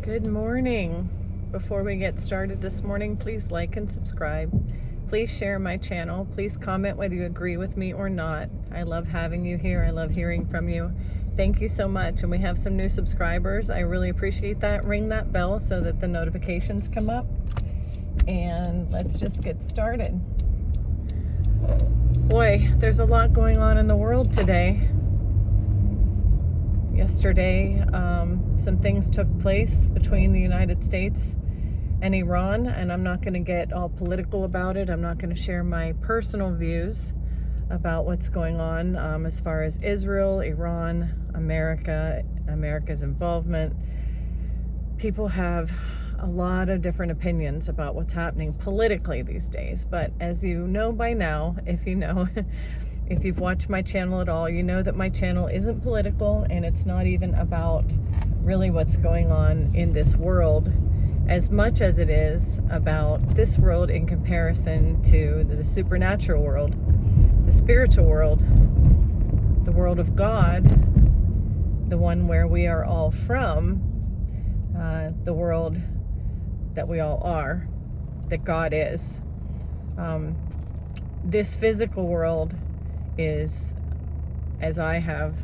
Good morning. Before we get started this morning, please like and subscribe. Please share my channel. Please comment whether you agree with me or not. I love having you here. I love hearing from you. Thank you so much. And we have some new subscribers. I really appreciate that. Ring that bell so that the notifications come up. And let's just get started. Boy, there's a lot going on in the world today. Yesterday, some things took place between the United States and Iran, and I'm not going to get all political about it. I'm not going to share my personal views about what's going on as far as Israel, Iran, America's involvement. People have a lot of different opinions about what's happening politically these days, but as you know by now, if you know, if you've watched my channel at all, you know that my channel isn't political, and it's not even about really what's going on in this world as much as it is about this world in comparison to the supernatural world, the spiritual world, the world of God, the one where we are all from, the world that we all are, that God is. This physical world is, as I have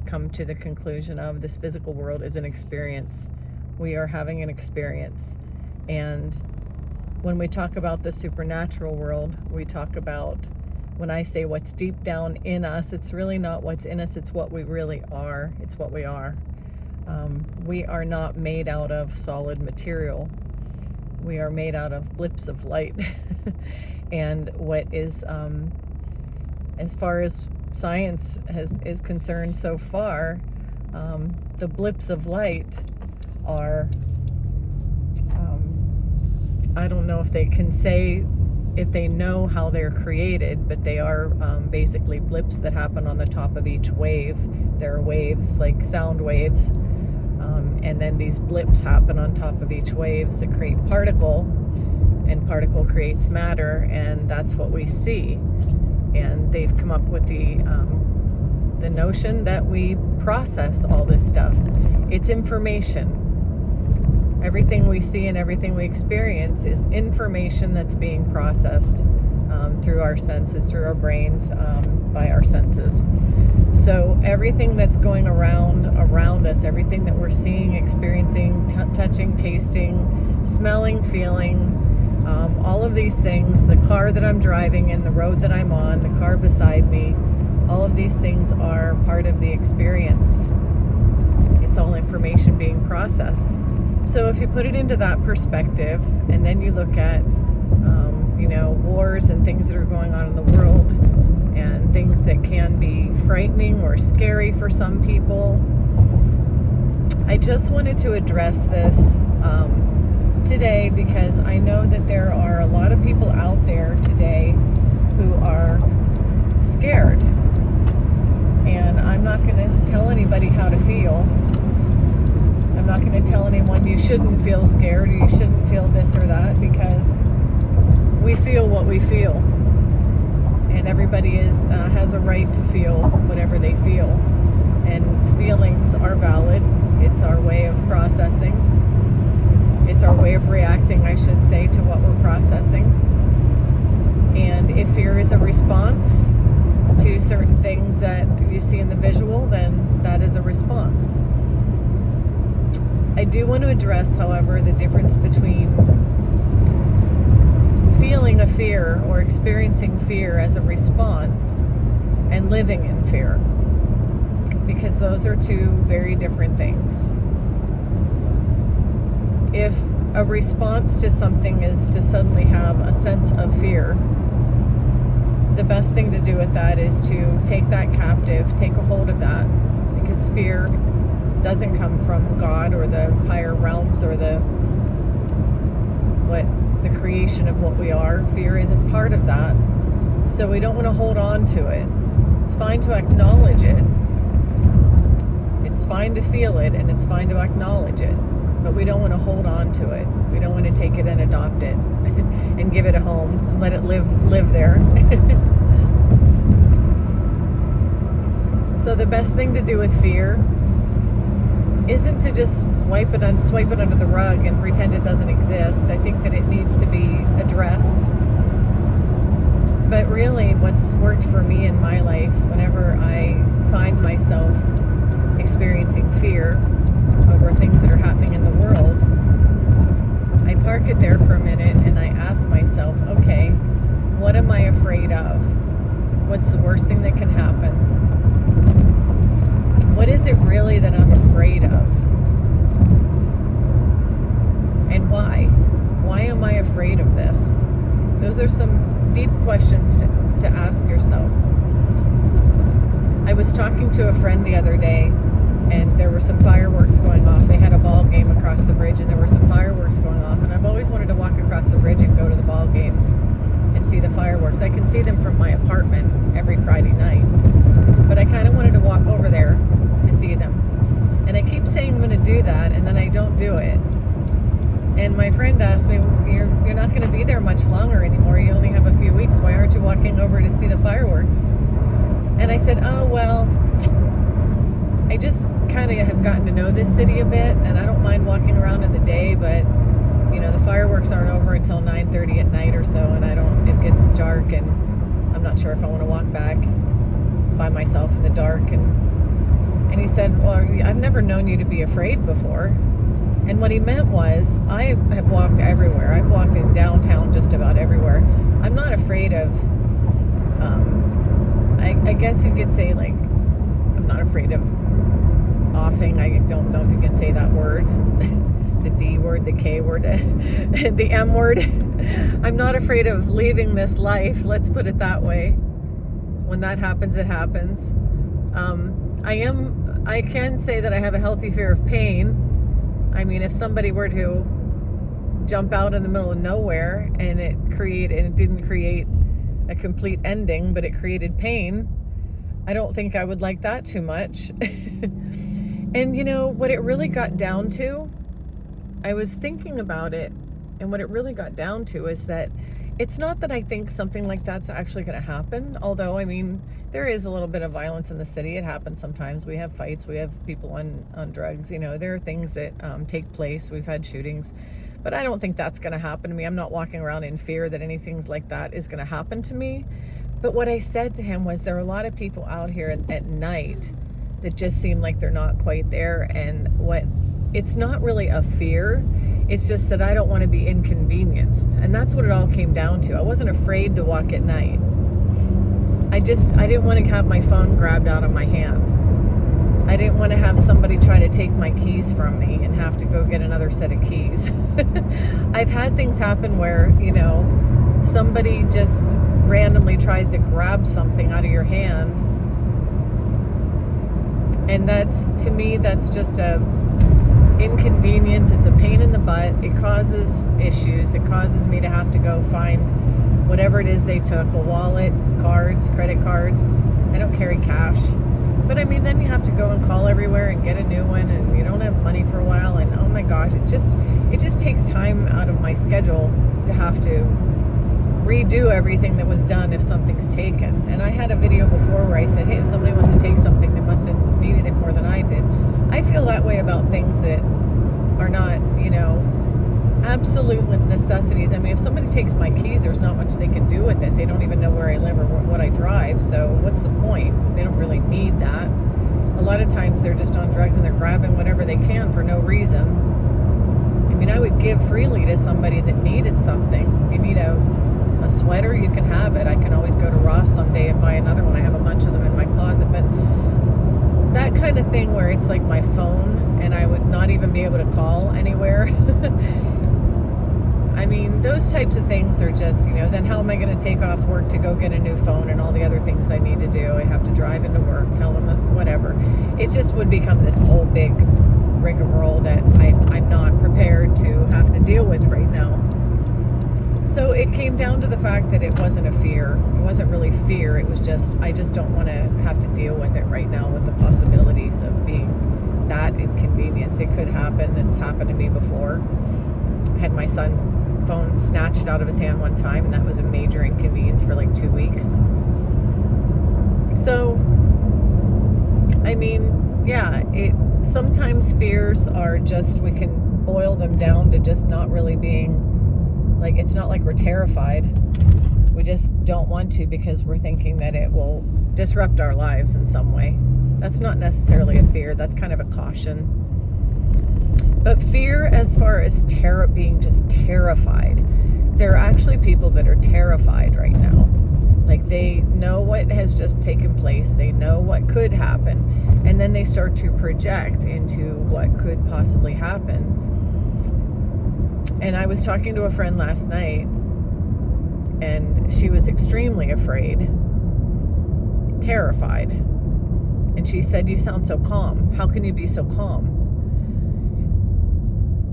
come to the conclusion of, this physical world is an experience. We are having an experience. And when we talk about the supernatural world, we talk about, when I say what's deep down in us, it's really not what's in us, it's what we really are. It's what we are. We are not made out of solid material. We are made out of blips of light. And what is, as far as science is concerned so far, the blips of light are, I don't know if they can say, if they know how they're created, but they are basically blips that happen on the top of each wave. There are waves, like sound waves, and then these blips happen on top of each waves that create particle, and particle creates matter, and that's what we see. And they've come up with the notion that we process all this stuff. It's information. Everything we see and everything we experience is information that's being processed through our senses, through our brains, by our senses. So everything that's going around us, everything that we're seeing, experiencing, touching, tasting, smelling, feeling, all of these things, the car that I'm driving in, the road that I'm on, the car beside me, all of these things are part of the experience. It's all information being processed. So if you put it into that perspective, and then you look at, wars and things that are going on in the world, and things that can be frightening or scary for some people, I just wanted to address this today, because I know that there are a lot of people out there today who are scared, and I'm not going to tell anybody how to feel. I'm not going to tell anyone you shouldn't feel scared or you shouldn't feel this or that, because we feel what we feel, and everybody has a right to feel whatever they feel, and feelings are valid. It's our way of processing. It's our way of reacting, I should say, to what we're processing. And if fear is a response to certain things that you see in the visual, then that is a response. I do want to address, however, the difference between feeling a fear or experiencing fear as a response and living in fear, because those are two very different things. If a response to something is to suddenly have a sense of fear, the best thing to do with that is to take that captive, take a hold of that, because fear doesn't come from God or the higher realms or the creation of what we are. Fear isn't part of that. So we don't want to hold on to it. It's fine to acknowledge it. It's fine to feel it, and it's fine to acknowledge it. But we don't want to hold on to it. We don't want to take it and adopt it and give it a home and let it live there. So the best thing to do with fear isn't to just swipe it under the rug and pretend it doesn't exist. I think that it needs to be addressed. But really, what's worked for me in my life, whenever I find myself experiencing fear over things that are happening in the world, I park it there for a minute and I ask myself, okay, what am I afraid of? What's the worst thing that can happen? What is it really that I'm afraid of? And why? Why am I afraid of this? Those are some deep questions to ask yourself. I was talking to a friend the other day, and there were some fireworks going off. They had a ball game across the bridge, and there were some fireworks going off. And I've always wanted to walk across the bridge and go to the ball game and see the fireworks. I can see them from my apartment every Friday night, but I kind of wanted to walk over there to see them. And I keep saying I'm going to do that, and then I don't do it. And my friend asked me, you're not going to be there much longer anymore. You only have a few weeks. Why aren't you walking over to see the fireworks? And I said, oh, well, I just kind of have gotten to know this city a bit, and I don't mind walking around in the day, but, you know, the fireworks aren't over until 9:30 at night or so, and it gets dark, and I'm not sure if I want to walk back by myself in the dark. And he said, well, I've never known you to be afraid before. And what he meant was, I have walked everywhere. I've walked in downtown just about everywhere. I'm not afraid of, I guess you could say, like, I'm not afraid of offing. I don't know if you can say that word. The D word, the K word, the M word. I'm not afraid of leaving this life. Let's put it that way. When that happens, it happens. I can say that I have a healthy fear of pain. I mean, if somebody were to jump out in the middle of nowhere and it didn't create a complete ending, but it created pain, I don't think I would like that too much. And you know, what it really got down to, I was thinking about it, and what it really got down to is that it's not that I think something like that's actually going to happen, although, I mean, there is a little bit of violence in the city. It happens sometimes. We have fights. We have people on drugs. You know, there are things that take place. We've had shootings. But I don't think that's going to happen to me. I'm not walking around in fear that anything like that is going to happen to me. But what I said to him was, there are a lot of people out here at night that just seem like they're not quite there. And it's not really a fear. It's just that I don't want to be inconvenienced. And that's what it all came down to. I wasn't afraid to walk at night. I didn't want to have my phone grabbed out of my hand. I didn't want to have somebody try to take my keys from me and have to go get another set of keys. I've had things happen where, you know, somebody just randomly tries to grab something out of your hand. And to me, that's just a inconvenience. It's a pain in the butt. It causes issues. It causes me to have to go find whatever it is they took, a wallet, cards, credit cards. I don't carry cash. But I mean, then you have to go and call everywhere and get a new one, and you don't have money for a while, and oh my gosh, it just takes time out of my schedule to have to redo everything that was done if something's taken. And I had a video before where I said, hey, if somebody wants to take something, they must have needed it more than I did. I feel that way about things that are not, you know, absolute necessities. I mean, if somebody takes my keys, there's not much they can do with it. They don't even know where I live or what I drive, so what's the point? They don't really need that. A lot of times they're just on drugs and they're grabbing whatever they can for no reason. I mean, I would give freely to somebody that needed something. You need a sweater, you can have it. I can always go to Ross someday and buy another one. I have a bunch of them in my closet. But that kind of thing where it's like my phone and I would not even be able to call anywhere. I mean, those types of things are just, you know, then how am I going to take off work to go get a new phone and all the other things I need to do? I have to drive into work, tell them whatever. It just would become this whole big rigmarole that I'm not prepared to have to deal with right now. So it came down to the fact that it wasn't a fear. It wasn't really fear. It was just, I just don't want to have to deal with it right now with the possibilities of being that inconvenienced. It could happen. It's happened to me before. I had my son's phone snatched out of his hand one time, and that was a major inconvenience for like 2 weeks. So, I mean, yeah, sometimes fears are just, we can boil them down to just not really being, like, it's not like we're terrified. We just don't want to because we're thinking that it will disrupt our lives in some way. That's not necessarily a fear. That's kind of a caution. But fear, as far as being just terrified, there are actually people that are terrified right now. Like, they know what has just taken place. They know what could happen. And then they start to project into what could possibly happen. And I was talking to a friend last night, and she was extremely afraid, terrified. And she said, "You sound so calm. How can you be so calm?"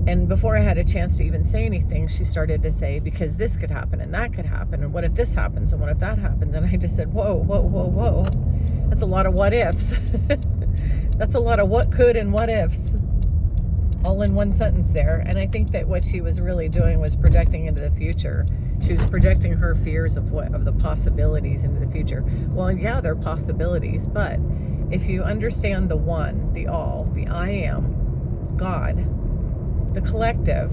And before I had a chance to even say anything, she started to say, "Because this could happen and that could happen. And what if this happens and what if that happens?" And I just said, whoa, whoa, whoa, whoa. That's a lot of what ifs. That's a lot of what could and what ifs all in one sentence there. And I think that what she was really doing was projecting into the future. She was projecting her fears of the possibilities into the future. Well, yeah, they're possibilities, but if you understand the one, the all, the I am, God, the collective,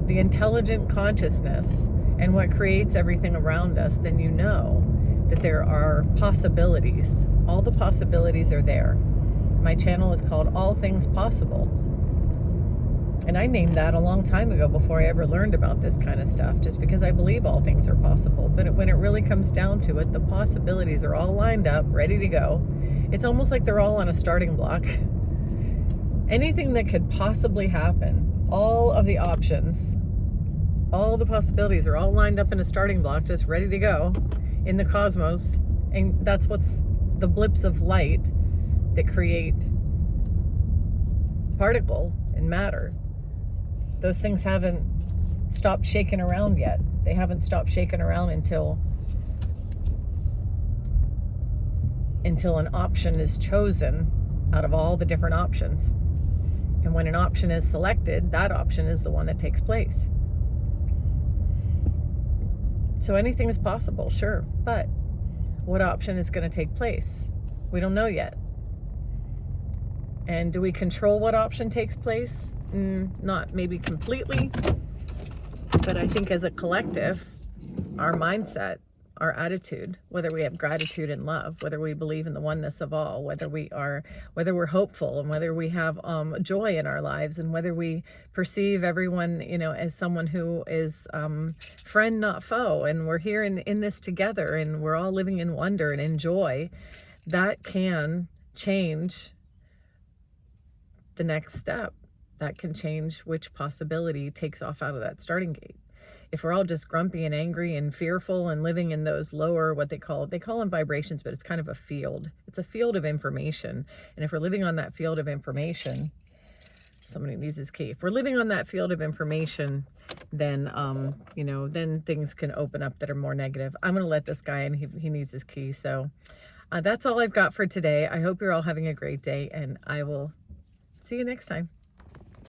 the intelligent consciousness, and what creates everything around us, then you know that there are possibilities. All the possibilities are there. My channel is called All Things Possible. And I named that a long time ago before I ever learned about this kind of stuff, just because I believe all things are possible. But when it really comes down to it, the possibilities are all lined up, ready to go. It's almost like they're all on a starting block. Anything that could possibly happen, all of the options, all the possibilities are all lined up in a starting block, just ready to go in the cosmos. And that's what's the blips of light that create particle and matter. Those things haven't stopped shaking around yet. They haven't stopped shaking around until an option is chosen out of all the different options. And when an option is selected, that option is the one that takes place. So anything is possible, sure. But what option is going to take place? We don't know yet. And do we control what option takes place? Not maybe completely. But I think as a collective, our mindset, our attitude, whether we have gratitude and love, whether we believe in the oneness of all, whether we're hopeful, and whether we have joy in our lives, and whether we perceive everyone, as someone who is friend, not foe, and we're here in this together, and we're all living in wonder and in joy, that can change the next step. That can change which possibility takes off out of that starting gate. If we're all just grumpy and angry and fearful and living in those lower, what they call them vibrations, but it's kind of a field. It's a field of information. And if we're living on that field of information, somebody needs his key. If we're living on that field of information, then, then things can open up that are more negative. I'm going to let this guy in. He needs his key. So that's all I've got for today. I hope you're all having a great day, and I will see you next time.